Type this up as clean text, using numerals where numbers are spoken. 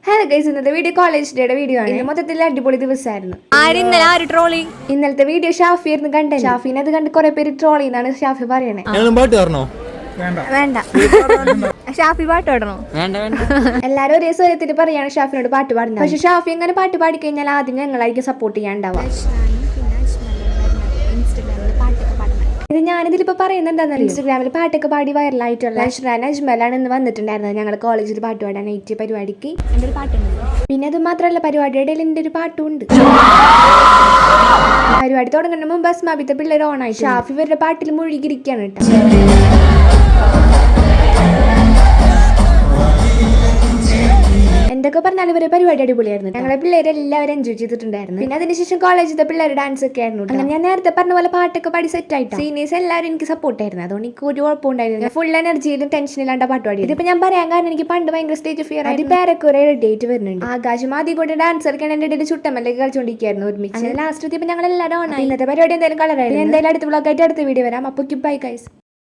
Hello guys, ഇന്നത്തെ video college ഡേയുടെ video ആണ്. മൊത്തത്തിൽ അടിപൊളി ദിവസമായിരുന്നു. ഇന്നലത്തെ വീഡിയോ ഷാഫി ആയിരുന്നു കണ്ടത്. ഷാഫിനെ അത് കണ്ട് കുറെ പേര് ട്രോൾ ചെയ്യുന്നതാണ് ഷാഫി പറയണേ. വേണ്ട ഷാഫി പാട്ട് പാടണോ? എല്ലാരും ഒരേ സ്വരത്തിൽ പറയാണ് ഷാഫിനോട് പാട്ട് പാടുന്നത്. പക്ഷെ ഷാഫി അങ്ങനെ പാട്ട് പാടിക്കഴിഞ്ഞാൽ ആദ്യം ഞങ്ങളായിരിക്കും സപ്പോർട്ട് ചെയ്യാണ്ടാവുക. ഇത് ഞാനിതിലിപ്പോ പറയുന്നുണ്ടെന്ന് ഇൻസ്റ്റാഗ്രാമിൽ പാട്ടൊക്കെ പാടി വൈറലായിട്ടുള്ള അജ്മലാണ് ഇന്ന് വന്നിട്ടുണ്ടായിരുന്നത് ഞങ്ങളുടെ കോളേജിൽ പാട്ട് പാടാനായിട്ട് പരിപാടിക്ക്. എൻ്റെ ഒരു പാട്ടുണ്ട്. പിന്നെ അത് മാത്രമല്ല, പരിപാടിയുടെ ഇടയിൽ എൻ്റെ ഒരു പാട്ടുണ്ട്. പരിപാടി തുടങ്ങുന്ന മുമ്പ് അസ്മാബിത്തെ പിള്ളേർ ഓണായി. ഷാഫി ഇവരുടെ പാട്ടിൽ മുഴുകിയിരിക്കുകയാണ് കേട്ടോ. എന്തൊക്കെ പറഞ്ഞാൽ ഇവരെ പരിപാടി അടിപൊളിയായിരുന്നു. ഞങ്ങളെ പിള്ളേരെ എല്ലാവരും എൻജോയ് ചെയ്തിട്ടുണ്ടായിരുന്നു. പിന്നെ അതിനുശേഷം കോളേജിലെ പിള്ളേർ ഡാൻസ് ഒക്കെ ആയിരുന്നു. അങ്ങനെ ഞാൻ നേരത്തെ പറഞ്ഞ പോലെ പാട്ടൊക്കെ പാടി സെറ്റ് ആയിട്ട് സീനിയേഴ്സ് എല്ലാവരും എനിക്ക് സപ്പോർട്ട് ആയിരുന്നു. അതുകൊണ്ട് എനിക്ക് ഒരു കുഴപ്പമുണ്ടായിരുന്നു. ഫുൾ എനർജിയിലും ടെൻഷനിലാണ്ട പാട്ട് പാടി. ഇതിപ്പോ ഞാൻ പറയാൻ കാരണം എനിക്ക് പണ്ട് ഭയങ്കര സ്റ്റേജ് ഫിയർ ആയിട്ട് പേരൊക്കെ റെഡി ആയിട്ട് വരുന്നുണ്ട്. ആകാശം ആദ്യം കൂടെ ഡാൻസ് കളിക്കാൻ എന്റെ ഇടയിൽ ചുട്ടമല്ലേ കളിച്ചോണ്ടിരിക്കുന്നു ഒരുമിച്ച്. ലാസ്റ്റ് എത്തിയപ്പോൾ ഞങ്ങൾ എല്ലാവരും ഓണായി. ഇന്നത്തെ പരിപാടി എന്തായാലും കളറായിരുന്നു. എന്തായാലും അടുത്ത വ്ളോഗായിട്ട് അടുത്ത വീഡിയോ വരാം. അപ്പോൾ ബൈ ഗൈസ്.